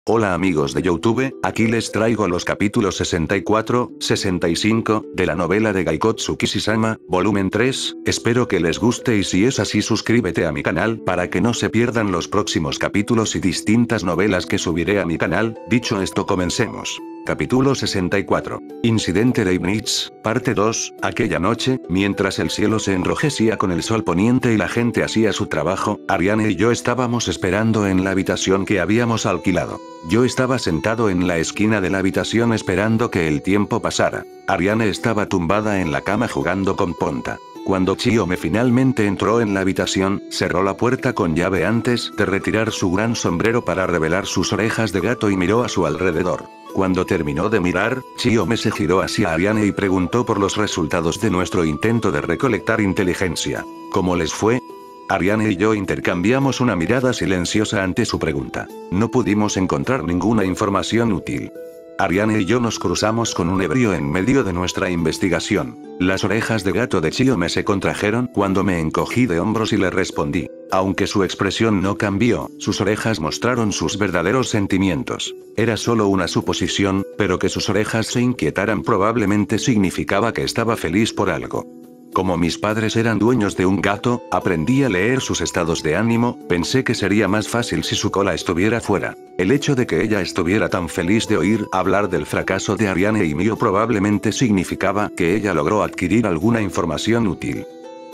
Hola amigos de YouTube, aquí les traigo los capítulos 64, 65, de la novela de Gaikotsu Kishi-sama, volumen 3, espero que les guste y si es así suscríbete a mi canal para que no se pierdan los próximos capítulos y distintas novelas que subiré a mi canal. Dicho esto, comencemos. Capítulo 64. Incidente de Ibnitz, parte 2. Aquella noche, mientras el cielo se enrojecía con el sol poniente y la gente hacía su trabajo, Ariane y yo estábamos esperando en la habitación que habíamos alquilado. Yo estaba sentado en la esquina de la habitación esperando que el tiempo pasara. Ariane estaba tumbada en la cama jugando con Ponta. Cuando Chiyome finalmente entró en la habitación, cerró la puerta con llave antes de retirar su gran sombrero para revelar sus orejas de gato y miró a su alrededor. Cuando terminó de mirar, Chiyome se giró hacia Ariane y preguntó por los resultados de nuestro intento de recolectar inteligencia. ¿Cómo les fue? Ariane y yo intercambiamos una mirada silenciosa ante su pregunta. No pudimos encontrar ninguna información útil. Ariane y yo nos cruzamos con un ebrio en medio de nuestra investigación. Las orejas de gato de Chiyome se contrajeron cuando me encogí de hombros y le respondí. Aunque su expresión no cambió, sus orejas mostraron sus verdaderos sentimientos. Era solo una suposición, pero que sus orejas se inquietaran probablemente significaba que estaba feliz por algo. Como mis padres eran dueños de un gato, aprendí a leer sus estados de ánimo, pensé que sería más fácil si su cola estuviera fuera. El hecho de que ella estuviera tan feliz de oír hablar del fracaso de Ariane y mío probablemente significaba que ella logró adquirir alguna información útil.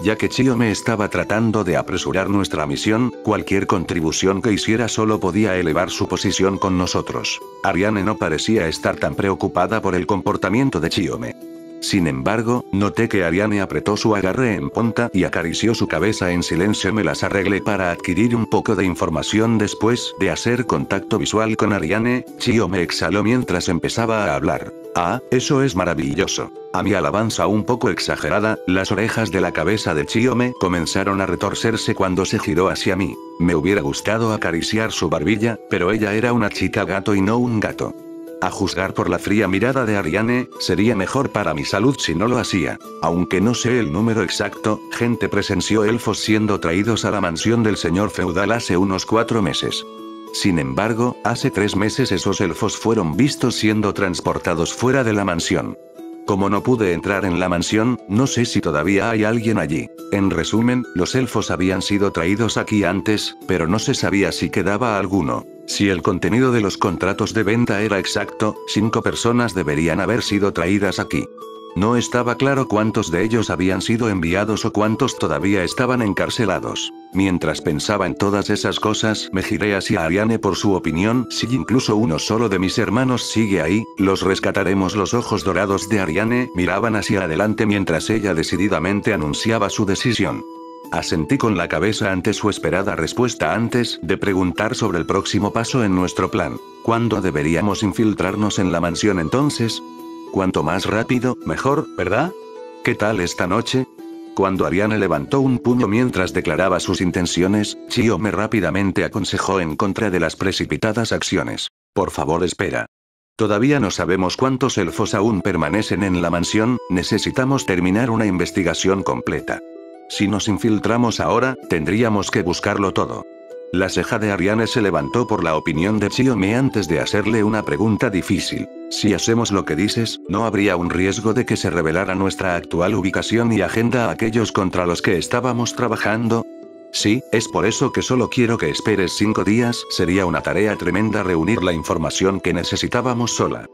Ya que Chiyome estaba tratando de apresurar nuestra misión, cualquier contribución que hiciera solo podía elevar su posición con nosotros. Ariane no parecía estar tan preocupada por el comportamiento de Chiyome. Sin embargo, noté que Ariane apretó su agarre en Ponta y acarició su cabeza en silencio. Me las arreglé para adquirir un poco de información después de hacer contacto visual con Ariane. Chiyome exhaló mientras empezaba a hablar. Ah, eso es maravilloso. A mi alabanza un poco exagerada, las orejas de la cabeza de Chiyome comenzaron a retorcerse cuando se giró hacia mí. Me hubiera gustado acariciar su barbilla, pero ella era una chica gato y no un gato. A juzgar por la fría mirada de Ariane, sería mejor para mi salud si no lo hacía. Aunque no sé el número exacto, gente presenció elfos siendo traídos a la mansión del señor feudal hace unos 4 meses. Sin embargo, hace 3 meses esos elfos fueron vistos siendo transportados fuera de la mansión. Como no pude entrar en la mansión, no sé si todavía hay alguien allí. En resumen, los elfos habían sido traídos aquí antes, pero no se sabía si quedaba alguno. Si el contenido de los contratos de venta era exacto, 5 personas deberían haber sido traídas aquí. No estaba claro cuántos de ellos habían sido enviados o cuántos todavía estaban encarcelados. Mientras pensaba en todas esas cosas, me giré hacia Ariane por su opinión. Si incluso uno solo de mis hermanos sigue ahí, los rescataremos. Los ojos dorados de Ariane miraban hacia adelante mientras ella decididamente anunciaba su decisión. Asentí con la cabeza ante su esperada respuesta antes de preguntar sobre el próximo paso en nuestro plan. ¿Cuándo deberíamos infiltrarnos en la mansión entonces? Cuanto más rápido, mejor, ¿verdad? ¿Qué tal esta noche? Cuando Ariane levantó un puño mientras declaraba sus intenciones, Chiyome rápidamente aconsejó en contra de las precipitadas acciones. Por favor, espera. Todavía no sabemos cuántos elfos aún permanecen en la mansión, necesitamos terminar una investigación completa. Si nos infiltramos ahora, tendríamos que buscarlo todo. La ceja de Ariane se levantó por la opinión de Chiyome antes de hacerle una pregunta difícil. Si hacemos lo que dices, ¿no habría un riesgo de que se revelara nuestra actual ubicación y agenda a aquellos contra los que estábamos trabajando? Sí, es por eso que solo quiero que esperes 5 días, sería una tarea tremenda reunir la información que necesitábamos sola.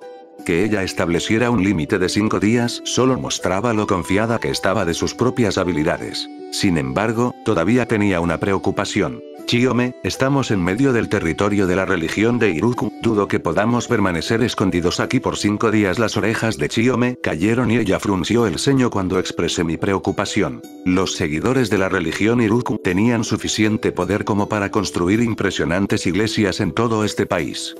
Que ella estableciera un límite de 5 días solo mostraba lo confiada que estaba de sus propias habilidades. Sin embargo, todavía tenía una preocupación. Chiyome, estamos en medio del territorio de la religión de Iruku, dudo que podamos permanecer escondidos aquí por 5 días. Las orejas de Chiyome cayeron y ella frunció el ceño cuando expresé mi preocupación. Los seguidores de la religión Iruku tenían suficiente poder como para construir impresionantes iglesias en todo este país.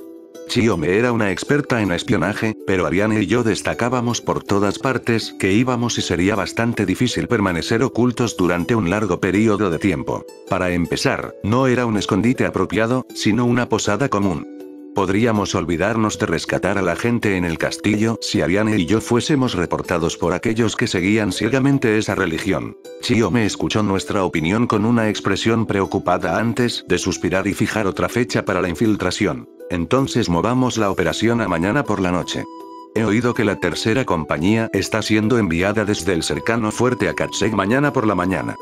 Chiyome era una experta en espionaje, pero Ariane y yo destacábamos por todas partes que íbamos y sería bastante difícil permanecer ocultos durante un largo periodo de tiempo. Para empezar, no era un escondite apropiado, sino una posada común. Podríamos olvidarnos de rescatar a la gente en el castillo si Ariane y yo fuésemos reportados por aquellos que seguían ciegamente esa religión. Chiome escuchó nuestra opinión con una expresión preocupada antes de suspirar y fijar otra fecha para la infiltración. Entonces movamos la operación a mañana por la noche. He oído que la tercera compañía está siendo enviada desde el cercano fuerte a Katseg mañana por la mañana.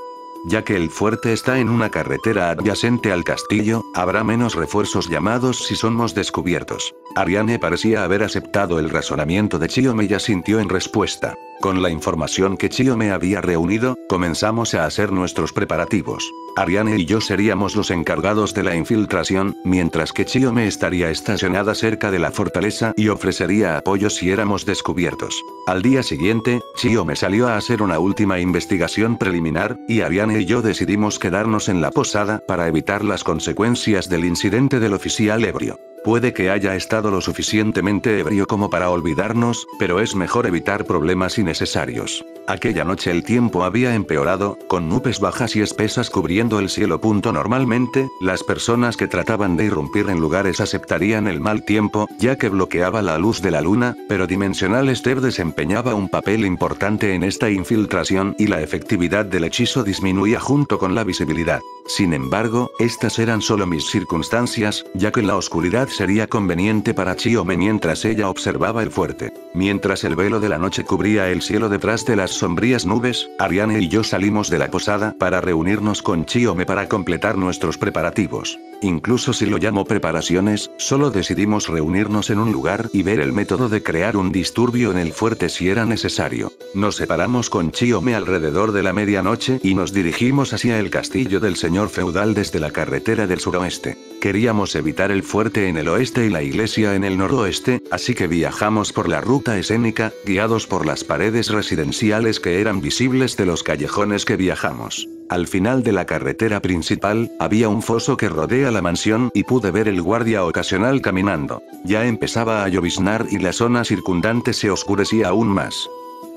Ya que el fuerte está en una carretera adyacente al castillo, habrá menos refuerzos llamados si somos descubiertos. Ariane parecía haber aceptado el razonamiento de Chiome y asintió en respuesta. Con la información que Chiome había reunido, comenzamos a hacer nuestros preparativos. Ariane y yo seríamos los encargados de la infiltración, mientras que Chiome estaría estacionada cerca de la fortaleza y ofrecería apoyo si éramos descubiertos. Al día siguiente, Chiome salió a hacer una última investigación preliminar, y Ariane y yo decidimos quedarnos en la posada para evitar las consecuencias del incidente del oficial ebrio. Puede que haya estado lo suficientemente ebrio como para olvidarnos, pero es mejor evitar problemas innecesarios. Aquella noche el tiempo había empeorado, con nubes bajas y espesas cubriendo el cielo. Normalmente, las personas que trataban de irrumpir en lugares aceptarían el mal tiempo, ya que bloqueaba la luz de la luna, pero Dimensional Step desempeñaba un papel importante en esta infiltración y la efectividad del hechizo disminuía junto con la visibilidad. Sin embargo, estas eran solo mis circunstancias, ya que la oscuridad sería conveniente para Chiome mientras ella observaba el fuerte. Mientras el velo de la noche cubría el cielo detrás de las sombrías nubes, Ariane y yo salimos de la posada para reunirnos con Chiome para completar nuestros preparativos. Incluso si lo llamo preparaciones, solo decidimos reunirnos en un lugar y ver el método de crear un disturbio en el fuerte si era necesario. Nos separamos con Chiome alrededor de la medianoche y nos dirigimos hacia el castillo del señor feudal desde la carretera del suroeste. Queríamos evitar el fuerte en el oeste y la iglesia en el noroeste, así que viajamos por la ruta escénica, guiados por las paredes residenciales que eran visibles de los callejones que viajamos. Al final de la carretera principal, había un foso que rodea la mansión y pude ver el guardia ocasional caminando. Ya empezaba a lloviznar y la zona circundante se oscurecía aún más.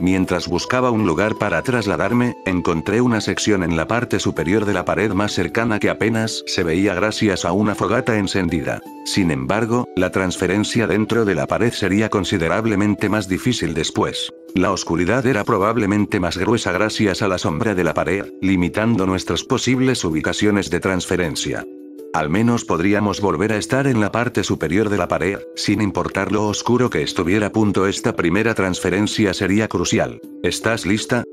Mientras buscaba un lugar para trasladarme, encontré una sección en la parte superior de la pared más cercana que apenas se veía gracias a una fogata encendida. Sin embargo, la transferencia dentro de la pared sería considerablemente más difícil después. La oscuridad era probablemente más gruesa gracias a la sombra de la pared, limitando nuestras posibles ubicaciones de transferencia. Al menos podríamos volver a estar en la parte superior de la pared, sin importar lo oscuro que estuviera. Esta primera transferencia sería crucial. ¿Estás lista?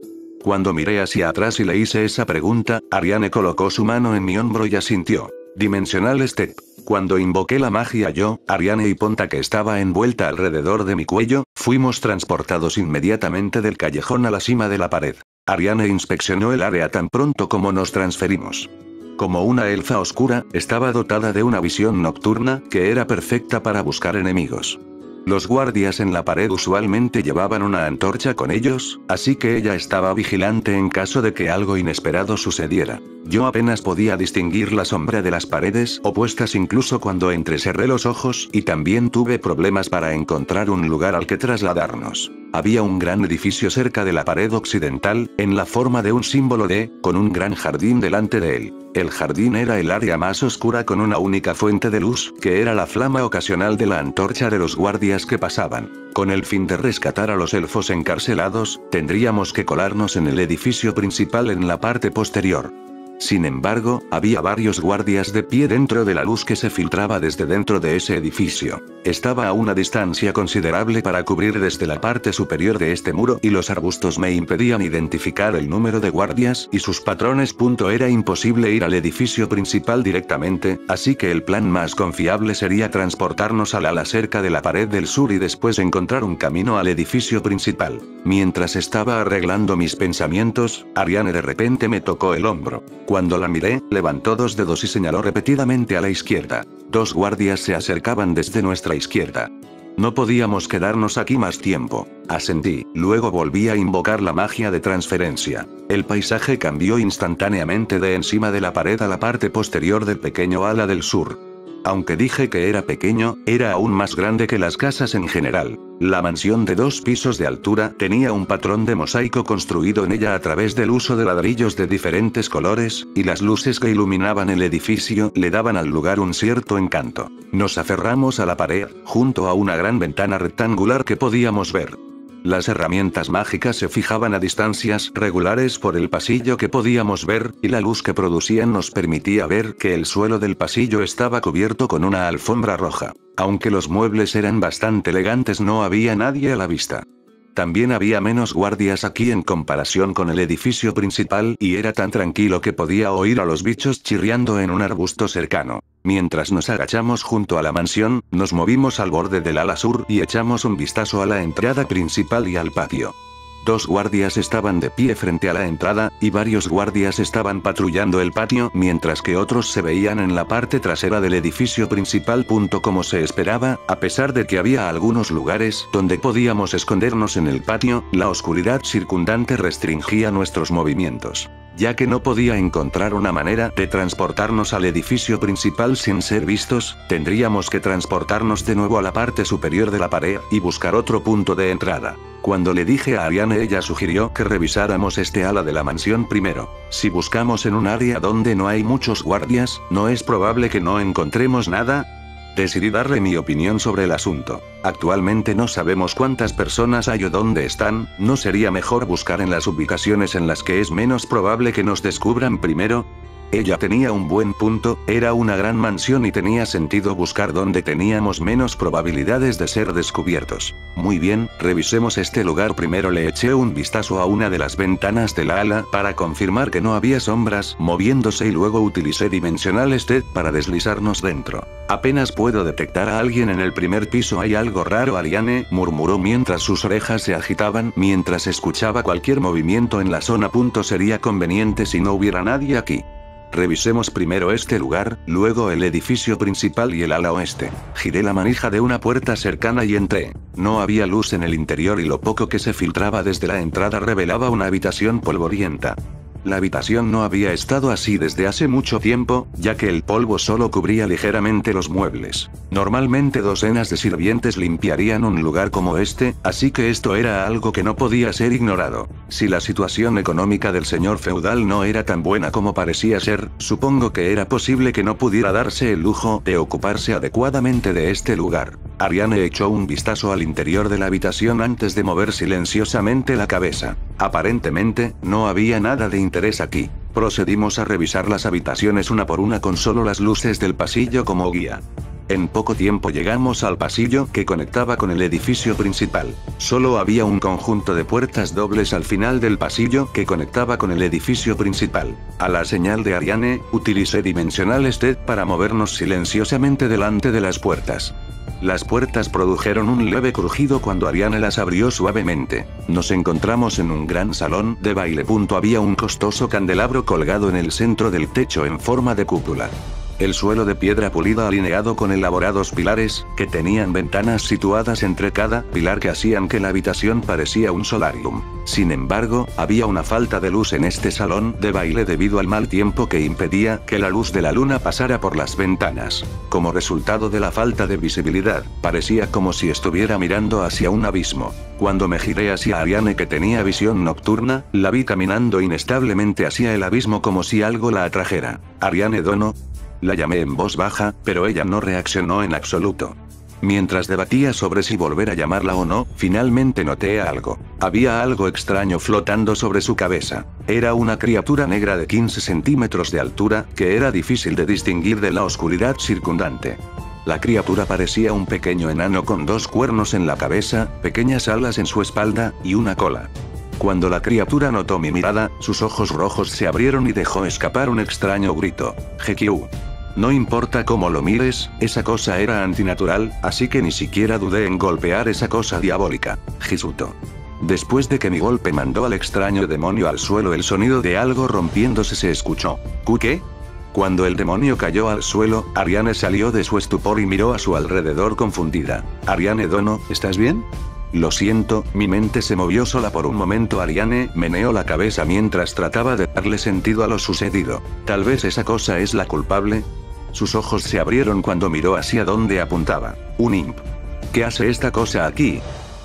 Cuando miré hacia atrás y le hice esa pregunta, Ariane colocó su mano en mi hombro y asintió. Dimensional Step. Cuando invoqué la magia Ariane y Ponta que estaba envuelta alrededor de mi cuello, fuimos transportados inmediatamente del callejón a la cima de la pared. Ariane inspeccionó el área tan pronto como nos transferimos. Como una elfa oscura, estaba dotada de una visión nocturna, que era perfecta para buscar enemigos. Los guardias en la pared usualmente llevaban una antorcha con ellos, así que ella estaba vigilante en caso de que algo inesperado sucediera. Yo apenas podía distinguir la sombra de las paredes opuestas incluso cuando entrecerré los ojos, y también tuve problemas para encontrar un lugar al que trasladarnos. Había un gran edificio cerca de la pared occidental, en la forma de un símbolo con un gran jardín delante de él. El jardín era el área más oscura con una única fuente de luz, que era la flama ocasional de la antorcha de los guardias que pasaban. Con el fin de rescatar a los elfos encarcelados, tendríamos que colarnos en el edificio principal en la parte posterior. Sin embargo, había varios guardias de pie dentro de la luz que se filtraba desde dentro de ese edificio. Estaba a una distancia considerable para cubrir desde la parte superior de este muro y los arbustos me impedían identificar el número de guardias y sus patrones. Era imposible ir al edificio principal directamente, así que el plan más confiable sería transportarnos al ala cerca de la pared del sur y después encontrar un camino al edificio principal. Mientras estaba arreglando mis pensamientos, Ariane de repente me tocó el hombro. Cuando la miré, levantó dos dedos y señaló repetidamente a la izquierda. Dos guardias se acercaban desde nuestra izquierda. No podíamos quedarnos aquí más tiempo. Asentí, luego volví a invocar la magia de transferencia. El paisaje cambió instantáneamente de encima de la pared a la parte posterior del pequeño ala del sur. Aunque dije que era pequeño, era aún más grande que las casas en general. La mansión de 2 pisos de altura tenía un patrón de mosaico construido en ella a través del uso de ladrillos de diferentes colores, y las luces que iluminaban el edificio le daban al lugar un cierto encanto. Nos aferramos a la pared, junto a una gran ventana rectangular que podíamos ver. Las herramientas mágicas se fijaban a distancias regulares por el pasillo que podíamos ver, y la luz que producían nos permitía ver que el suelo del pasillo estaba cubierto con una alfombra roja. Aunque los muebles eran bastante elegantes, no había nadie a la vista. También había menos guardias aquí en comparación con el edificio principal, y era tan tranquilo que podía oír a los bichos chirriando en un arbusto cercano. Mientras nos agachamos junto a la mansión, nos movimos al borde del ala sur y echamos un vistazo a la entrada principal y al patio. 2 guardias estaban de pie frente a la entrada, y varios guardias estaban patrullando el patio, mientras que otros se veían en la parte trasera del edificio principal. Como se esperaba, a pesar de que había algunos lugares donde podíamos escondernos en el patio, la oscuridad circundante restringía nuestros movimientos. Ya que no podía encontrar una manera de transportarnos al edificio principal sin ser vistos, tendríamos que transportarnos de nuevo a la parte superior de la pared y buscar otro punto de entrada. Cuando le dije a Ariane, ella sugirió que revisáramos este ala de la mansión primero. Si buscamos en un área donde no hay muchos guardias, ¿no es probable que no encontremos nada? Decidí darle mi opinión sobre el asunto. Actualmente no sabemos cuántas personas hay o dónde están, ¿no sería mejor buscar en las ubicaciones en las que es menos probable que nos descubran primero? Ella tenía un buen punto, era una gran mansión y tenía sentido buscar donde teníamos menos probabilidades de ser descubiertos. Muy bien, revisemos este lugar primero. Le eché un vistazo a una de las ventanas del ala para confirmar que no había sombras moviéndose y luego utilicé Dimensional Stead para deslizarnos dentro. Apenas puedo detectar a alguien en el primer piso. Hay algo raro, Ariane murmuró mientras sus orejas se agitaban mientras escuchaba cualquier movimiento en la zona. Sería conveniente si no hubiera nadie aquí. Revisemos primero este lugar, luego el edificio principal y el ala oeste. Giré la manija de una puerta cercana y entré. No había luz en el interior y lo poco que se filtraba desde la entrada revelaba una habitación polvorienta. La habitación no había estado así desde hace mucho tiempo, ya que el polvo solo cubría ligeramente los muebles. Normalmente docenas de sirvientes limpiarían un lugar como este, así que esto era algo que no podía ser ignorado. Si la situación económica del señor feudal no era tan buena como parecía ser, supongo que era posible que no pudiera darse el lujo de ocuparse adecuadamente de este lugar. Ariane echó un vistazo al interior de la habitación antes de mover silenciosamente la cabeza. Aparentemente, no había nada de interés aquí. Procedimos a revisar las habitaciones una por una con solo las luces del pasillo como guía. En poco tiempo llegamos al pasillo que conectaba con el edificio principal. Solo había un conjunto de puertas dobles al final del pasillo que conectaba con el edificio principal. A la señal de Ariane, utilicé Dimensional Stead para movernos silenciosamente delante de las puertas. Las puertas produjeron un leve crujido cuando Ariane las abrió suavemente. Nos encontramos en un gran salón de baile. Había un costoso candelabro colgado en el centro del techo en forma de cúpula. El suelo de piedra pulida alineado con elaborados pilares, que tenían ventanas situadas entre cada pilar que hacían que la habitación parecía un solarium. Sin embargo, había una falta de luz en este salón de baile debido al mal tiempo que impedía que la luz de la luna pasara por las ventanas. Como resultado de la falta de visibilidad, parecía como si estuviera mirando hacia un abismo. Cuando me giré hacia Ariane, que tenía visión nocturna, la vi caminando inestablemente hacia el abismo como si algo la atrajera. Ariane Dono. La llamé en voz baja, pero ella no reaccionó en absoluto. Mientras debatía sobre si volver a llamarla o no, finalmente noté algo. Había algo extraño flotando sobre su cabeza. Era una criatura negra de 15 centímetros de altura, que era difícil de distinguir de la oscuridad circundante. La criatura parecía un pequeño enano con 2 cuernos en la cabeza, pequeñas alas en su espalda, y una cola. Cuando la criatura notó mi mirada, sus ojos rojos se abrieron y dejó escapar un extraño grito. GQ. No importa cómo lo mires, esa cosa era antinatural, así que ni siquiera dudé en golpear esa cosa diabólica. Jisuto. Después de que mi golpe mandó al extraño demonio al suelo, el sonido de algo rompiéndose se escuchó. ¿Qué? Cuando el demonio cayó al suelo, Ariane salió de su estupor y miró a su alrededor confundida. Ariane Dono, ¿estás bien? Lo siento, mi mente se movió sola por un momento. Ariane meneó la cabeza mientras trataba de darle sentido a lo sucedido. Tal vez esa cosa es la culpable. Sus ojos se abrieron cuando miró hacia donde apuntaba. Un imp. ¿Qué hace esta cosa aquí?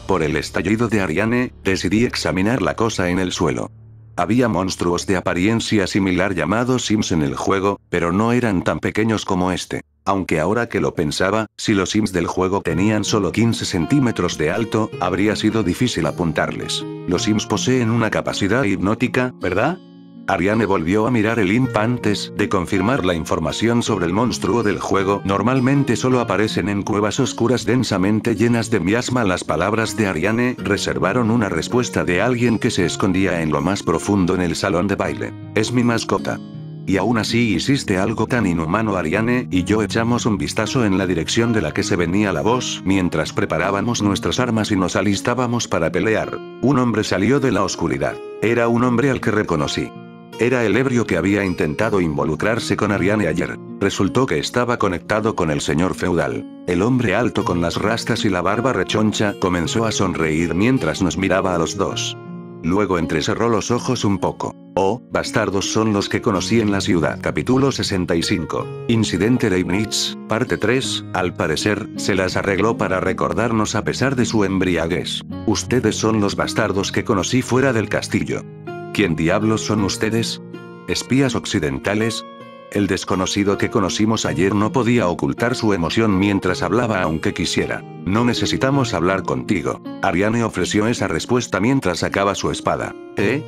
Por el estallido de Ariane, decidí examinar la cosa en el suelo. Había monstruos de apariencia similar llamados Sims en el juego, pero no eran tan pequeños como este. Aunque ahora que lo pensaba, si los Sims del juego tenían solo 15 centímetros de alto, habría sido difícil apuntarles. Los Sims poseen una capacidad hipnótica, ¿verdad? Ariane volvió a mirar el imp antes de confirmar la información sobre el monstruo del juego. Normalmente solo aparecen en cuevas oscuras densamente llenas de miasma. Las palabras de Ariane reservaron una respuesta de alguien que se escondía en lo más profundo en el salón de baile. Es mi mascota. Y aún así hiciste algo tan inhumano. Ariane y yo echamos un vistazo en la dirección de la que se venía la voz mientras preparábamos nuestras armas y nos alistábamos para pelear. Un hombre salió de la oscuridad. Era un hombre al que reconocí. Era el ebrio que había intentado involucrarse con Ariane ayer. Resultó que estaba conectado con el señor feudal. El hombre alto con las rastas y la barba rechoncha comenzó a sonreír mientras nos miraba a los dos. Luego entrecerró los ojos un poco. Oh, bastardos son los que conocí en la ciudad. Capítulo 65. Incidente Leibniz, parte 3, al parecer, se las arregló para recordarnos a pesar de su embriaguez. Ustedes son los bastardos que conocí fuera del castillo. ¿Quién diablos son ustedes? ¿Espías occidentales? El desconocido que conocimos ayer no podía ocultar su emoción mientras hablaba aunque quisiera. No necesitamos hablar contigo. Ariane ofreció esa respuesta mientras sacaba su espada.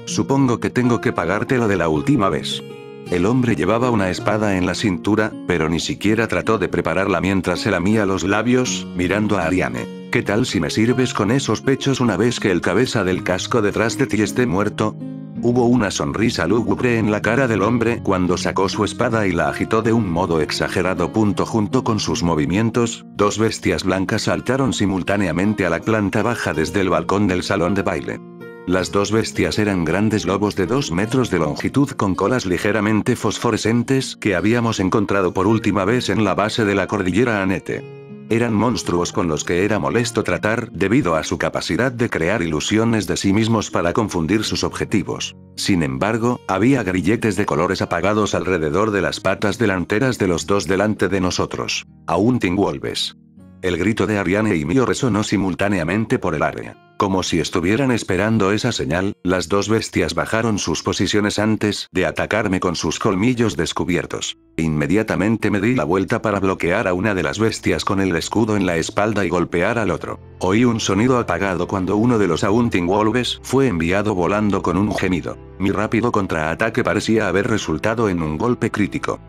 Supongo que tengo que pagarte lo de la última vez. El hombre llevaba una espada en la cintura, pero ni siquiera trató de prepararla mientras se lamía los labios, mirando a Ariane. ¿Qué tal si me sirves con esos pechos una vez que el cabeza del casco detrás de ti esté muerto? Hubo una sonrisa lúgubre en la cara del hombre cuando sacó su espada y la agitó de un modo exagerado. Junto con sus movimientos, dos bestias blancas saltaron simultáneamente a la planta baja desde el balcón del salón de baile. Las dos bestias eran grandes lobos de 2 metros de longitud con colas ligeramente fosforescentes que habíamos encontrado por última vez en la base de la cordillera Anete. Eran monstruos con los que era molesto tratar debido a su capacidad de crear ilusiones de sí mismos para confundir sus objetivos. Sin embargo, había grilletes de colores apagados alrededor de las patas delanteras de los dos delante de nosotros. Aún Tingwolves. El grito de Ariane y mío resonó simultáneamente por el área. Como si estuvieran esperando esa señal, las dos bestias bajaron sus posiciones antes de atacarme con sus colmillos descubiertos. Inmediatamente me di la vuelta para bloquear a una de las bestias con el escudo en la espalda y golpear al otro. Oí un sonido apagado cuando uno de los Haunting Wolves fue enviado volando con un gemido. Mi rápido contraataque parecía haber resultado en un golpe crítico.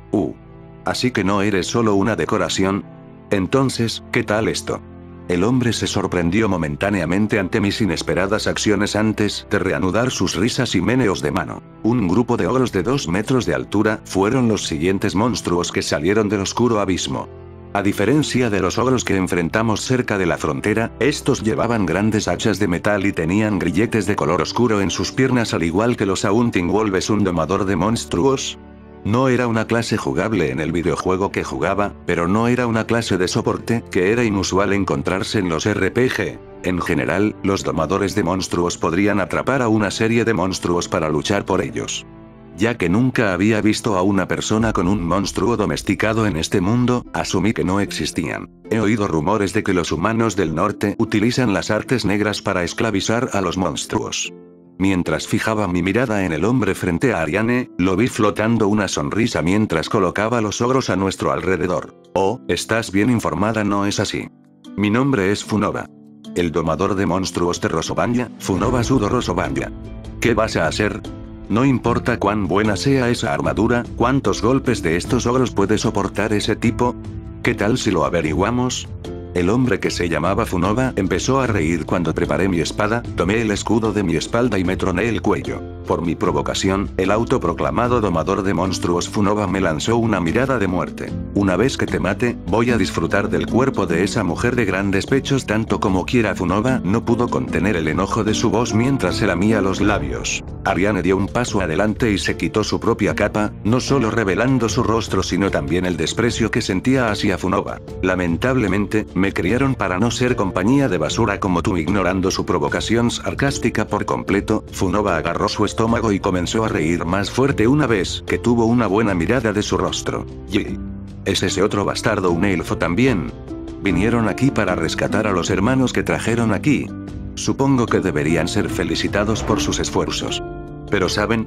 Así que no eres solo una decoración. Entonces, ¿qué tal esto? El hombre se sorprendió momentáneamente ante mis inesperadas acciones antes de reanudar sus risas y meneos de mano. Un grupo de ogros de 2 metros de altura fueron los siguientes monstruos que salieron del oscuro abismo. A diferencia de los ogros que enfrentamos cerca de la frontera, estos llevaban grandes hachas de metal y tenían grilletes de color oscuro en sus piernas al igual que los Haunting Wolves, un domador de monstruos. No era una clase jugable en el videojuego que jugaba, pero no era una clase de soporte que era inusual encontrarse en los RPG. En general, los domadores de monstruos podrían atrapar a una serie de monstruos para luchar por ellos. Ya que nunca había visto a una persona con un monstruo domesticado en este mundo, asumí que no existían. He oído rumores de que los humanos del norte utilizan las artes negras para esclavizar a los monstruos. Mientras fijaba mi mirada en el hombre frente a Ariane, lo vi flotando una sonrisa mientras colocaba los ogros a nuestro alrededor. Oh, estás bien informada, ¿no es así? Mi nombre es Funova. El domador de monstruos de Rosobanya, Funova Sudo Rosobanya. ¿Qué vas a hacer? No importa cuán buena sea esa armadura, ¿cuántos golpes de estos ogros puede soportar ese tipo? ¿Qué tal si lo averiguamos? El hombre que se llamaba Funova empezó a reír cuando preparé mi espada, tomé el escudo de mi espalda y me troné el cuello. Por mi provocación, el autoproclamado domador de monstruos Funova me lanzó una mirada de muerte. Una vez que te mate, voy a disfrutar del cuerpo de esa mujer de grandes pechos tanto como quiera. Funova no pudo contener el enojo de su voz mientras se lamía los labios. Ariane dio un paso adelante y se quitó su propia capa, no solo revelando su rostro sino también el desprecio que sentía hacia Funova. Lamentablemente, me criaron para no ser compañía de basura como tú. Ignorando su provocación sarcástica por completo, Funova agarró su estómago y comenzó a reír más fuerte una vez que tuvo una buena mirada de su rostro. ¿Es ese otro bastardo un elfo también? Vinieron aquí para rescatar a los hermanos que trajeron aquí. Supongo que deberían ser felicitados por sus esfuerzos. Pero ¿saben?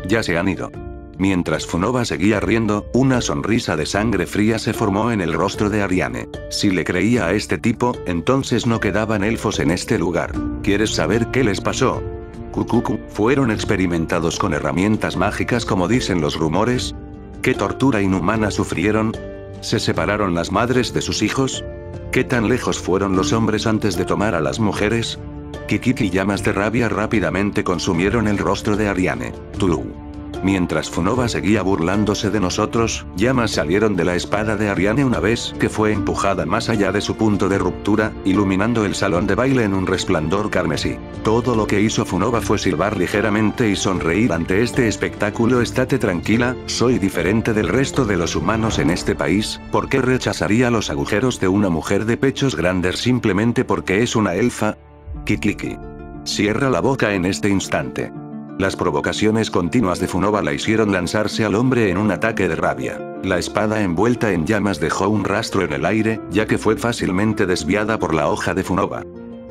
Ya se han ido. Mientras Funova seguía riendo, una sonrisa de sangre fría se formó en el rostro de Ariane. Si le creía a este tipo, entonces no quedaban elfos en este lugar. ¿Quieres saber qué les pasó? Kukuku, ¿fueron experimentados con herramientas mágicas como dicen los rumores? ¿Qué tortura inhumana sufrieron? ¿Se separaron las madres de sus hijos? ¿Qué tan lejos fueron los hombres antes de tomar a las mujeres? Kikiki, llamas de rabia rápidamente consumieron el rostro de Ariane. Tú. Mientras Funova seguía burlándose de nosotros, llamas salieron de la espada de Ariane una vez que fue empujada más allá de su punto de ruptura, iluminando el salón de baile en un resplandor carmesí. Todo lo que hizo Funova fue silbar ligeramente y sonreír ante este espectáculo. Estate tranquila, soy diferente del resto de los humanos en este país. ¿Por qué rechazaría los agujeros de una mujer de pechos grandes simplemente porque es una elfa? Kikiki. Cierra la boca en este instante. Las provocaciones continuas de Funova la hicieron lanzarse al hombre en un ataque de rabia. La espada envuelta en llamas dejó un rastro en el aire, ya que fue fácilmente desviada por la hoja de Funova.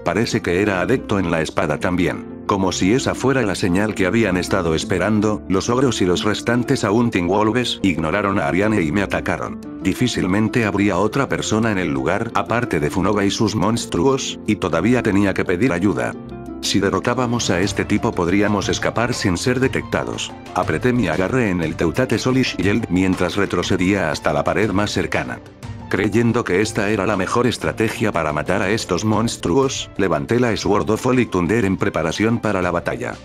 Parece que era adepto en la espada también. Como si esa fuera la señal que habían estado esperando, los ogros y los restantes Haunting Wolves ignoraron a Ariane y me atacaron. Difícilmente habría otra persona en el lugar aparte de Funova y sus monstruos, y todavía tenía que pedir ayuda. Si derrotábamos a este tipo podríamos escapar sin ser detectados. Apreté mi agarre en el Teutate Solish Shield mientras retrocedía hasta la pared más cercana. Creyendo que esta era la mejor estrategia para matar a estos monstruos, levanté la Sword of Holy Thunder en preparación para la batalla.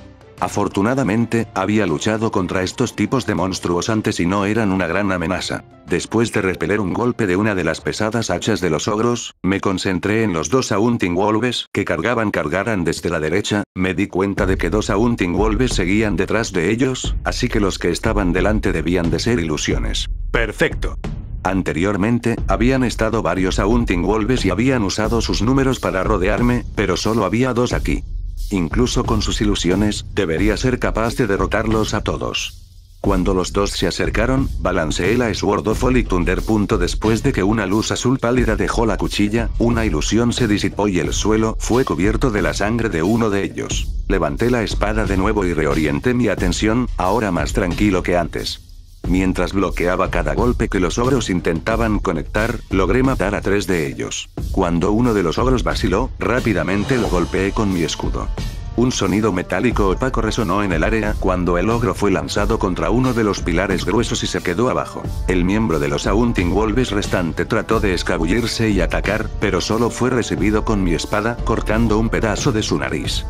Afortunadamente, había luchado contra estos tipos de monstruos antes y no eran una gran amenaza. Después de repeler un golpe de una de las pesadas hachas de los ogros, me concentré en los dos Haunting Wolves que cargaran desde la derecha. Me di cuenta de que dos Haunting Wolves seguían detrás de ellos, así que los que estaban delante debían de ser ilusiones. ¡Perfecto! Anteriormente, habían estado varios Haunting Wolves y habían usado sus números para rodearme, pero solo había dos aquí. Incluso con sus ilusiones, debería ser capaz de derrotarlos a todos. Cuando los dos se acercaron, balanceé la Sword of Holy Thunder. Después de que una luz azul pálida dejó la cuchilla, una ilusión se disipó y el suelo fue cubierto de la sangre de uno de ellos. Levanté la espada de nuevo y reorienté mi atención, ahora más tranquilo que antes. Mientras bloqueaba cada golpe que los ogros intentaban conectar, logré matar a 3 de ellos. Cuando uno de los ogros vaciló, rápidamente lo golpeé con mi escudo. Un sonido metálico opaco resonó en el área cuando el ogro fue lanzado contra uno de los pilares gruesos y se quedó abajo. El miembro de los Haunting Wolves restante trató de escabullirse y atacar, pero solo fue recibido con mi espada, cortando un pedazo de su nariz.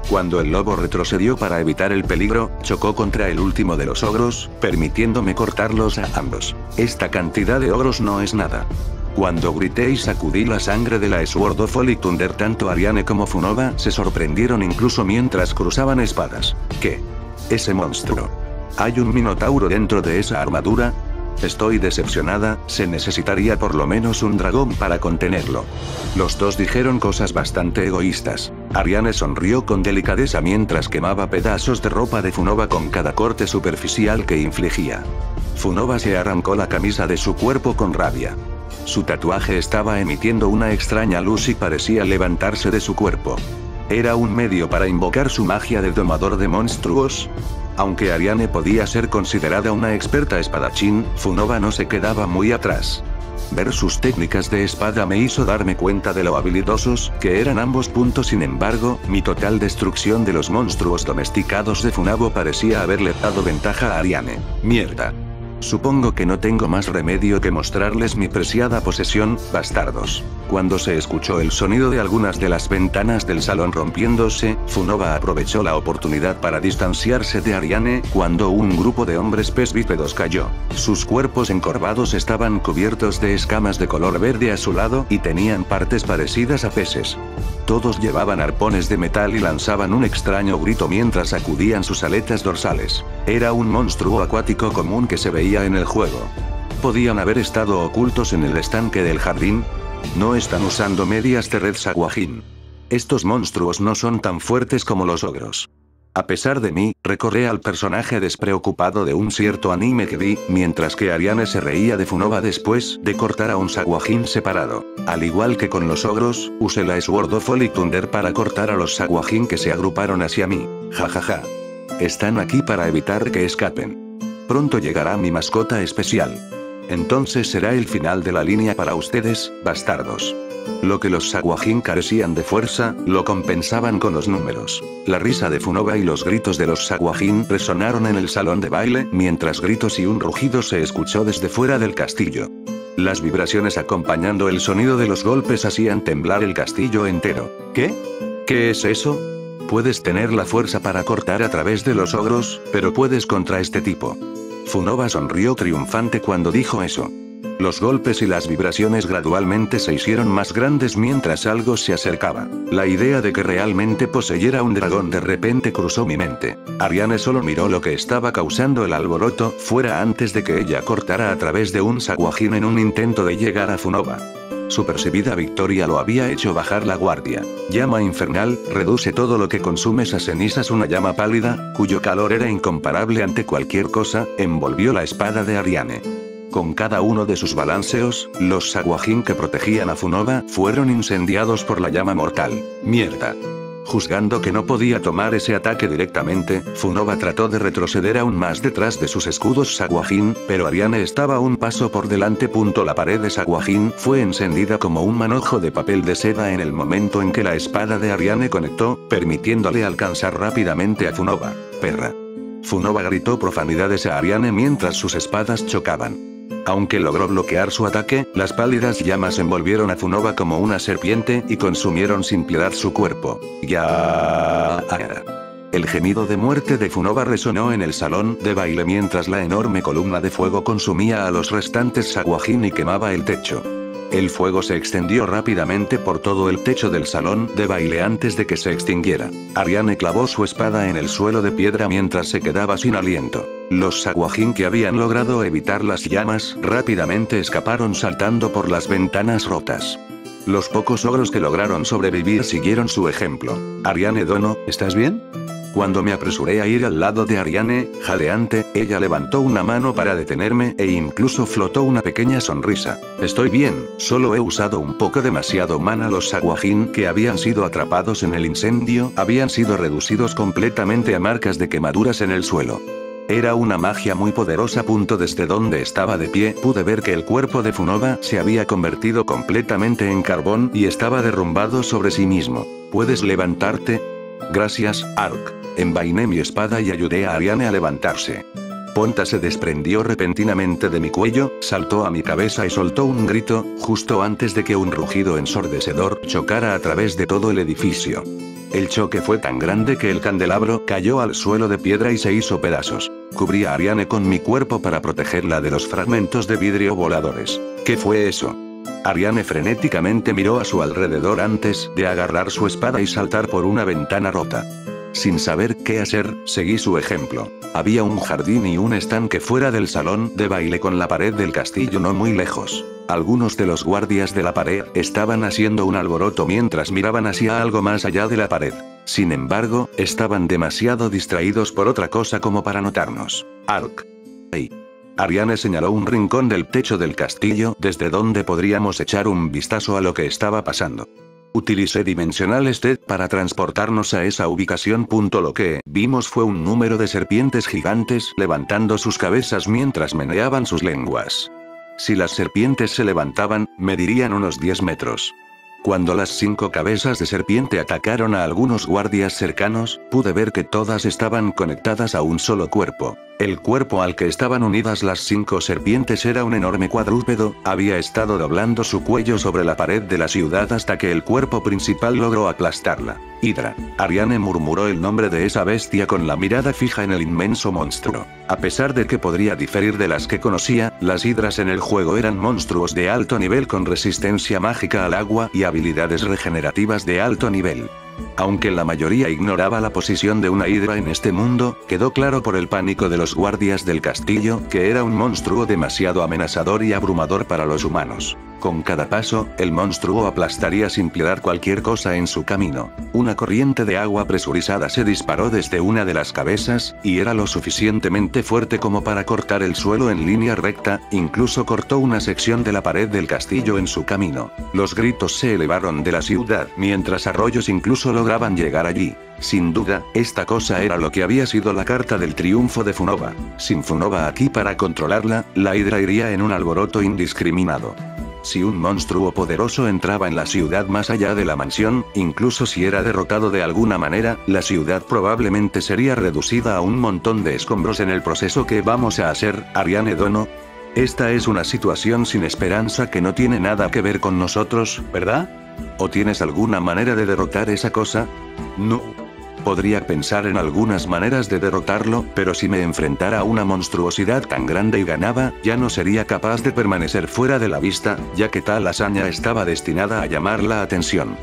Cuando el lobo retrocedió para evitar el peligro, chocó contra el último de los ogros, permitiéndome cortarlos a ambos. Esta cantidad de ogros no es nada. Cuando grité y sacudí la sangre de la Sword of Holy Thunder, tanto Ariane como Funova se sorprendieron incluso mientras cruzaban espadas. ¿Qué? Ese monstruo. ¿Hay un minotauro dentro de esa armadura? Estoy decepcionada, se necesitaría por lo menos un dragón para contenerlo. Los dos dijeron cosas bastante egoístas. Ariane sonrió con delicadeza mientras quemaba pedazos de ropa de Funova con cada corte superficial que infligía. Funova se arrancó la camisa de su cuerpo con rabia. Su tatuaje estaba emitiendo una extraña luz y parecía levantarse de su cuerpo. ¿Era un medio para invocar su magia de domador de monstruos? Aunque Ariane podía ser considerada una experta espadachín, Funova no se quedaba muy atrás. Ver sus técnicas de espada me hizo darme cuenta de lo habilidosos que eran ambos. Sin embargo, mi total destrucción de los monstruos domesticados de Funavo parecía haberle dado ventaja a Ariane. Mierda. Supongo que no tengo más remedio que mostrarles mi preciada posesión, bastardos. Cuando se escuchó el sonido de algunas de las ventanas del salón rompiéndose, Funova aprovechó la oportunidad para distanciarse de Ariane cuando un grupo de hombres pez bípedos cayó. Sus cuerpos encorvados estaban cubiertos de escamas de color verde azulado y tenían partes parecidas a peces. Todos llevaban arpones de metal y lanzaban un extraño grito mientras sacudían sus aletas dorsales. Era un monstruo acuático común que se veía en el juego. ¿Podían haber estado ocultos en el estanque del jardín? No están usando medias de red Saguajín. Estos monstruos no son tan fuertes como los ogros. A pesar de mí, recordé al personaje despreocupado de un cierto anime que vi, mientras que Ariane se reía de Funoba después de cortar a un Saguajin separado. Al igual que con los ogros, usé la Sword of Holy Thunder para cortar a los Saguajin que se agruparon hacia mí. Jajaja. Están aquí para evitar que escapen. Pronto llegará mi mascota especial. Entonces será el final de la línea para ustedes, bastardos. Lo que los Saguajin carecían de fuerza, lo compensaban con los números. La risa de Funoba y los gritos de los Saguajin resonaron en el salón de baile, mientras gritos y un rugido se escuchó desde fuera del castillo. Las vibraciones acompañando el sonido de los golpes hacían temblar el castillo entero. ¿Qué? ¿Qué es eso? Puedes tener la fuerza para cortar a través de los ogros, pero puedes contra este tipo. Funoba sonrió triunfante cuando dijo eso. Los golpes y las vibraciones gradualmente se hicieron más grandes mientras algo se acercaba. La idea de que realmente poseyera un dragón de repente cruzó mi mente. Ariane solo miró lo que estaba causando el alboroto fuera antes de que ella cortara a través de un Saguajin en un intento de llegar a Funoba. Su percibida victoria lo había hecho bajar la guardia. Llama infernal, reduce todo lo que consumes a cenizas. Una llama pálida, cuyo calor era incomparable ante cualquier cosa, envolvió la espada de Ariane. Con cada uno de sus balanceos, los Saguajin que protegían a Funoba fueron incendiados por la llama mortal. ¡Mierda! Juzgando que no podía tomar ese ataque directamente, Funoba trató de retroceder aún más detrás de sus escudos Saguajin, pero Ariane estaba un paso por delante. La pared de Saguajin fue encendida como un manojo de papel de seda en el momento en que la espada de Ariane conectó, permitiéndole alcanzar rápidamente a Funoba. ¡Perra! Funoba gritó profanidades a Ariane mientras sus espadas chocaban. Aunque logró bloquear su ataque, las pálidas llamas envolvieron a Funoba como una serpiente y consumieron sin piedad su cuerpo. ¡Ya! El gemido de muerte de Funoba resonó en el salón de baile mientras la enorme columna de fuego consumía a los restantes Saguajin y quemaba el techo. El fuego se extendió rápidamente por todo el techo del salón de baile antes de que se extinguiera. Ariane clavó su espada en el suelo de piedra mientras se quedaba sin aliento. Los Saguajin que habían logrado evitar las llamas rápidamente escaparon saltando por las ventanas rotas. Los pocos ogros que lograron sobrevivir siguieron su ejemplo. Ariane Dono, ¿estás bien? Cuando me apresuré a ir al lado de Ariane, jadeante, ella levantó una mano para detenerme e incluso flotó una pequeña sonrisa. Estoy bien, solo he usado un poco demasiado mana. Los Saguajin que habían sido atrapados en el incendio habían sido reducidos completamente a marcas de quemaduras en el suelo. Era una magia muy poderosa. Desde donde estaba de pie pude ver que el cuerpo de Funoba se había convertido completamente en carbón y estaba derrumbado sobre sí mismo. ¿Puedes levantarte? Gracias, Ark. Envainé mi espada y ayudé a Ariane a levantarse. Ponta se desprendió repentinamente de mi cuello, saltó a mi cabeza y soltó un grito, justo antes de que un rugido ensordecedor chocara a través de todo el edificio. El choque fue tan grande que el candelabro cayó al suelo de piedra y se hizo pedazos. Cubrí a Ariane con mi cuerpo para protegerla de los fragmentos de vidrio voladores. ¿Qué fue eso? Ariane frenéticamente miró a su alrededor antes de agarrar su espada y saltar por una ventana rota. Sin saber qué hacer, seguí su ejemplo. Había un jardín y un estanque fuera del salón de baile con la pared del castillo no muy lejos. Algunos de los guardias de la pared estaban haciendo un alboroto mientras miraban hacia algo más allá de la pared. Sin embargo, estaban demasiado distraídos por otra cosa como para notarnos. Ark. Hey. Ariane señaló un rincón del techo del castillo desde donde podríamos echar un vistazo a lo que estaba pasando. Utilicé Dimensional Stead para transportarnos a esa ubicación. Lo que vimos fue un número de serpientes gigantes levantando sus cabezas mientras meneaban sus lenguas. Si las serpientes se levantaban, medirían unos 10 metros. Cuando las 5 cabezas de serpiente atacaron a algunos guardias cercanos, pude ver que todas estaban conectadas a un solo cuerpo. El cuerpo al que estaban unidas las 5 serpientes era un enorme cuadrúpedo, había estado doblando su cuello sobre la pared de la ciudad hasta que el cuerpo principal logró aplastarla. Hidra. Ariane murmuró el nombre de esa bestia con la mirada fija en el inmenso monstruo. A pesar de que podría diferir de las que conocía, las hidras en el juego eran monstruos de alto nivel con resistencia mágica al agua y habilidades regenerativas de alto nivel. Aunque la mayoría ignoraba la posición de una hidra en este mundo, quedó claro por el pánico de los guardias del castillo que era un monstruo demasiado amenazador y abrumador para los humanos. Con cada paso, el monstruo aplastaría sin piedad cualquier cosa en su camino. Una corriente de agua presurizada se disparó desde una de las cabezas, y era lo suficientemente fuerte como para cortar el suelo en línea recta, incluso cortó una sección de la pared del castillo en su camino. Los gritos se elevaron de la ciudad, mientras arroyos incluso lograban llegar allí. Sin duda, esta cosa era lo que había sido la carta del triunfo de Funova. Sin Funova aquí para controlarla, la Hidra iría en un alboroto indiscriminado. Si un monstruo poderoso entraba en la ciudad más allá de la mansión, incluso si era derrotado de alguna manera, la ciudad probablemente sería reducida a un montón de escombros en el proceso. ¿Qué vamos a hacer, Ariane Dono? Esta es una situación sin esperanza que no tiene nada que ver con nosotros, ¿verdad? ¿O tienes alguna manera de derrotar esa cosa? No. Podría pensar en algunas maneras de derrotarlo, pero si me enfrentara a una monstruosidad tan grande y ganaba, ya no sería capaz de permanecer fuera de la vista, ya que tal hazaña estaba destinada a llamar la atención.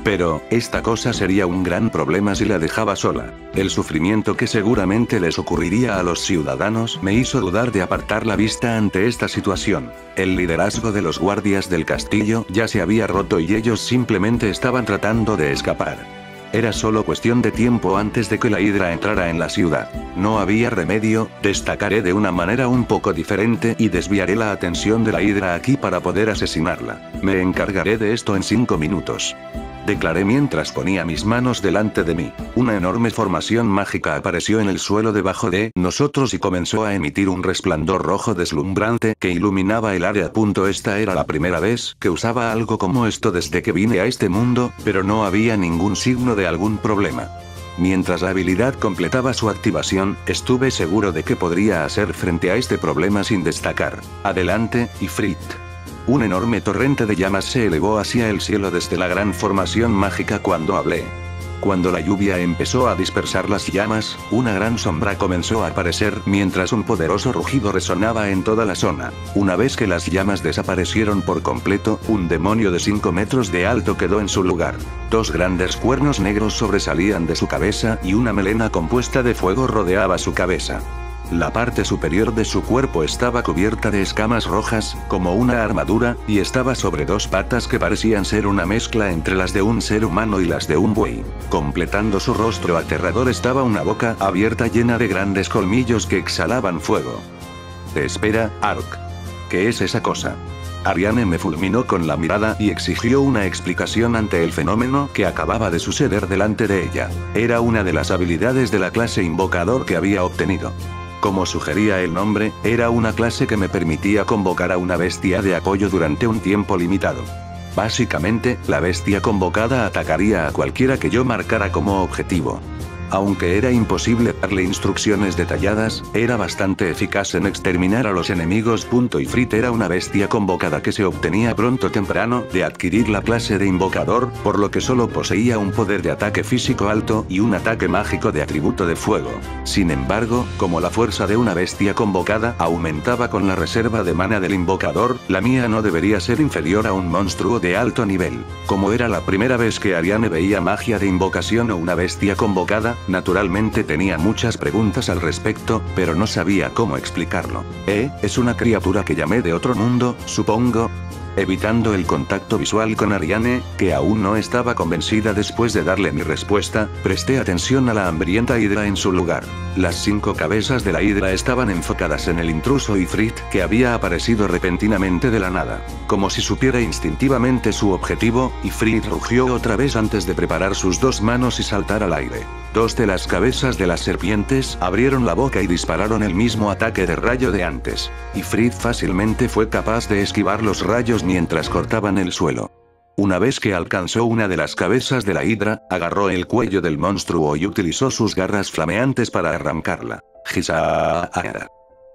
Pero, esta cosa sería un gran problema si la dejaba sola. El sufrimiento que seguramente les ocurriría a los ciudadanos me hizo dudar de apartar la vista ante esta situación. El liderazgo de los guardias del castillo ya se había roto y ellos simplemente estaban tratando de escapar. Era solo cuestión de tiempo antes de que la Hidra entrara en la ciudad. No había remedio, destacaré de una manera un poco diferente y desviaré la atención de la Hidra aquí para poder asesinarla. Me encargaré de esto en 5 minutos. Declaré mientras ponía mis manos delante de mí. Una enorme formación mágica apareció en el suelo debajo de nosotros y comenzó a emitir un resplandor rojo deslumbrante que iluminaba el área. Esta era la primera vez que usaba algo como esto desde que vine a este mundo, pero no había ningún signo de algún problema. Mientras la habilidad completaba su activación, estuve seguro de que podría hacer frente a este problema sin destacar. Adelante, Ifrit. Un enorme torrente de llamas se elevó hacia el cielo desde la gran formación mágica cuando hablé. Cuando la lluvia empezó a dispersar las llamas, una gran sombra comenzó a aparecer mientras un poderoso rugido resonaba en toda la zona. Una vez que las llamas desaparecieron por completo, un demonio de 5 metros de alto quedó en su lugar. 2 grandes cuernos negros sobresalían de su cabeza y una melena compuesta de fuego rodeaba su cabeza. La parte superior de su cuerpo estaba cubierta de escamas rojas, como una armadura, y estaba sobre 2 patas que parecían ser una mezcla entre las de un ser humano y las de un buey. Completando su rostro aterrador estaba una boca abierta llena de grandes colmillos que exhalaban fuego. Espera, Ark. ¿Qué es esa cosa? Ariane me fulminó con la mirada y exigió una explicación ante el fenómeno que acababa de suceder delante de ella. Era una de las habilidades de la clase invocador que había obtenido. Como sugería el nombre, era una clase que me permitía convocar a una bestia de apoyo durante un tiempo limitado. Básicamente, la bestia convocada atacaría a cualquiera que yo marcara como objetivo. Aunque era imposible darle instrucciones detalladas, era bastante eficaz en exterminar a los enemigos. Ifrit era una bestia convocada que se obtenía pronto o temprano de adquirir la clase de invocador, por lo que solo poseía un poder de ataque físico alto y un ataque mágico de atributo de fuego. Sin embargo, como la fuerza de una bestia convocada aumentaba con la reserva de mana del invocador, la mía no debería ser inferior a un monstruo de alto nivel. Como era la primera vez que Ariane veía magia de invocación o una bestia convocada, naturalmente tenía muchas preguntas al respecto, pero no sabía cómo explicarlo. Es una criatura que llamé de otro mundo, supongo. Evitando el contacto visual con Ariane, que aún no estaba convencida después de darle mi respuesta, presté atención a la hambrienta Hidra en su lugar. Las 5 cabezas de la Hidra estaban enfocadas en el intruso Ifrit, que había aparecido repentinamente de la nada. Como si supiera instintivamente su objetivo, Ifrit rugió otra vez antes de preparar sus 2 manos y saltar al aire. 2 de las cabezas de las serpientes abrieron la boca y dispararon el mismo ataque de rayo de antes. Ifrit fácilmente fue capaz de esquivar los rayos mientras cortaban el suelo. Una vez que alcanzó una de las cabezas de la Hidra, agarró el cuello del monstruo y utilizó sus garras flameantes para arrancarla. ¡Gisaa!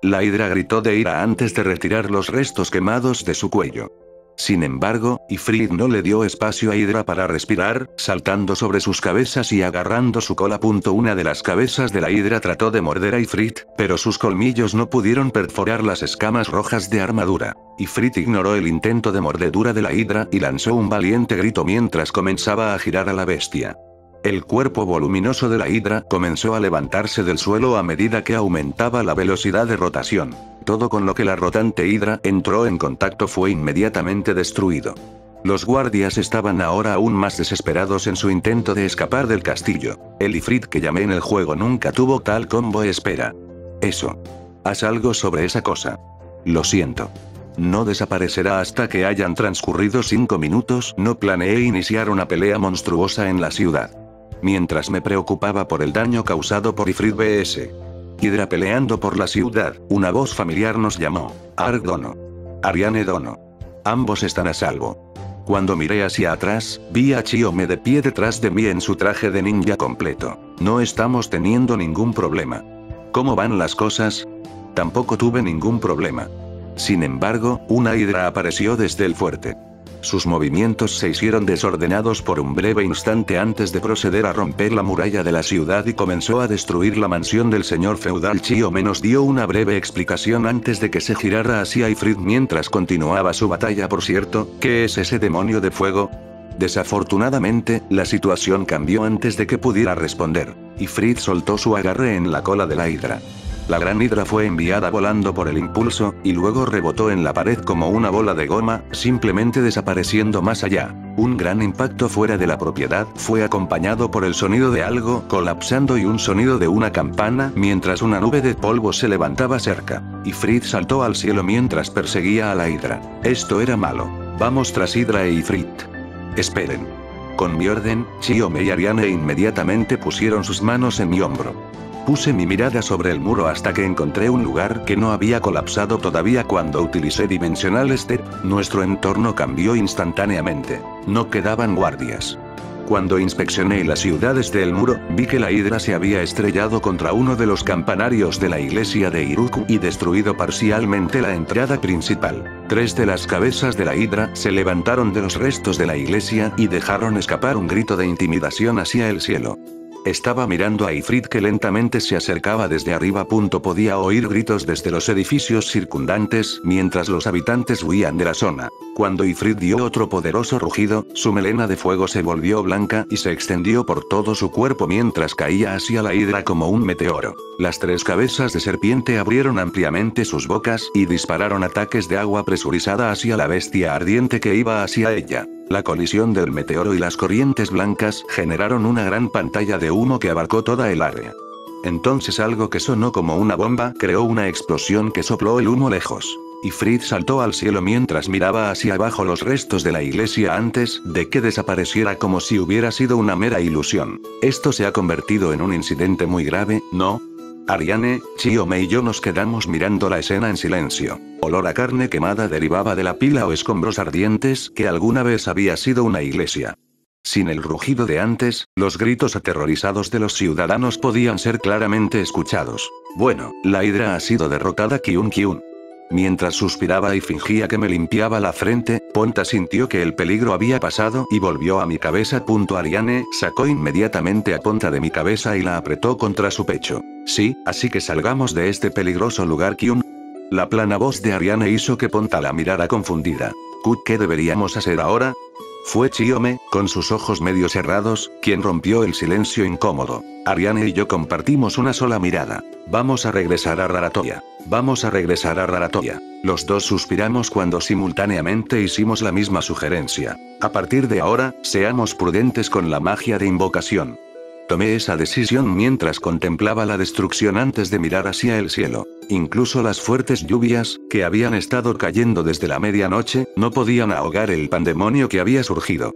La Hidra gritó de ira antes de retirar los restos quemados de su cuello. Sin embargo, Ifrit no le dio espacio a Hidra para respirar, saltando sobre sus cabezas y agarrando su cola. Una de las cabezas de la Hidra trató de morder a Ifrit, pero sus colmillos no pudieron perforar las escamas rojas de armadura. Ifrit ignoró el intento de mordedura de la Hidra y lanzó un valiente grito mientras comenzaba a girar a la bestia. El cuerpo voluminoso de la Hidra comenzó a levantarse del suelo a medida que aumentaba la velocidad de rotación. Todo con lo que la rotante hidra entró en contacto fue inmediatamente destruido. Los guardias estaban ahora aún más desesperados en su intento de escapar del castillo. El ifrit que llamé en el juego nunca tuvo tal combo. Espera. Eso. Haz algo sobre esa cosa. Lo siento. No desaparecerá hasta que hayan transcurrido 5 minutos. No planeé iniciar una pelea monstruosa en la ciudad. Mientras me preocupaba por el daño causado por Ifrit vs. Hydra peleando por la ciudad, una voz familiar nos llamó. Ark Dono. Ariane Dono. Ambos están a salvo. Cuando miré hacia atrás, vi a Chiome de pie detrás de mí en su traje de ninja completo. No estamos teniendo ningún problema. ¿Cómo van las cosas? Tampoco tuve ningún problema. Sin embargo, una hidra apareció desde el fuerte. Sus movimientos se hicieron desordenados por un breve instante antes de proceder a romper la muralla de la ciudad y comenzó a destruir la mansión del señor feudal. Chiome nos dio una breve explicación antes de que se girara hacia Ifrit mientras continuaba su batalla. Por cierto, ¿qué es ese demonio de fuego? Desafortunadamente, la situación cambió antes de que pudiera responder. Ifrit soltó su agarre en la cola de la hidra. La gran hidra fue enviada volando por el impulso, y luego rebotó en la pared como una bola de goma, simplemente desapareciendo más allá. Un gran impacto fuera de la propiedad fue acompañado por el sonido de algo colapsando y un sonido de una campana mientras una nube de polvo se levantaba cerca. Ifrit saltó al cielo mientras perseguía a la hidra. Esto era malo. Vamos tras Hydra e Ifrit. Esperen. Con mi orden, Chiome y Ariane inmediatamente pusieron sus manos en mi hombro. Puse mi mirada sobre el muro hasta que encontré un lugar que no había colapsado todavía. Cuando utilicé Dimensional Step, nuestro entorno cambió instantáneamente. No quedaban guardias. Cuando inspeccioné la ciudad desde el muro, vi que la hidra se había estrellado contra uno de los campanarios de la iglesia de Iruku y destruido parcialmente la entrada principal. 3 de las cabezas de la hidra se levantaron de los restos de la iglesia y dejaron escapar un grito de intimidación hacia el cielo. Estaba mirando a Ifrit que lentamente se acercaba desde arriba. Podía oír gritos desde los edificios circundantes mientras los habitantes huían de la zona. Cuando Ifrit dio otro poderoso rugido, su melena de fuego se volvió blanca y se extendió por todo su cuerpo mientras caía hacia la hidra como un meteoro. Las 3 cabezas de serpiente abrieron ampliamente sus bocas y dispararon ataques de agua presurizada hacia la bestia ardiente que iba hacia ella. La colisión del meteoro y las corrientes blancas generaron una gran pantalla de humo que abarcó toda el área. Entonces algo que sonó como una bomba creó una explosión que sopló el humo lejos. Ifrit saltó al cielo mientras miraba hacia abajo los restos de la iglesia antes de que desapareciera como si hubiera sido una mera ilusión. Esto se ha convertido en un incidente muy grave, ¿no? Ariane, Chiome y yo nos quedamos mirando la escena en silencio. Olor a carne quemada derivaba de la pila o escombros ardientes que alguna vez había sido una iglesia. Sin el rugido de antes, los gritos aterrorizados de los ciudadanos podían ser claramente escuchados. Bueno, la hidra ha sido derrotada. Kyun. Mientras suspiraba y fingía que me limpiaba la frente, Ponta sintió que el peligro había pasado y volvió a mi cabeza. Ariane sacó inmediatamente a Ponta de mi cabeza y la apretó contra su pecho. Sí, así que salgamos de este peligroso lugar. Kyun. La plana voz de Ariane hizo que Ponta la mirara confundida. ¿Qué deberíamos hacer ahora? Fue Chiome, con sus ojos medio cerrados, quien rompió el silencio incómodo. Ariane y yo compartimos una sola mirada. Vamos a regresar a Raratoya. Vamos a regresar a Raratoya. Los dos suspiramos cuando simultáneamente hicimos la misma sugerencia. A partir de ahora, seamos prudentes con la magia de invocación. Tomé esa decisión mientras contemplaba la destrucción antes de mirar hacia el cielo. Incluso las fuertes lluvias, que habían estado cayendo desde la medianoche, no podían ahogar el pandemonio que había surgido.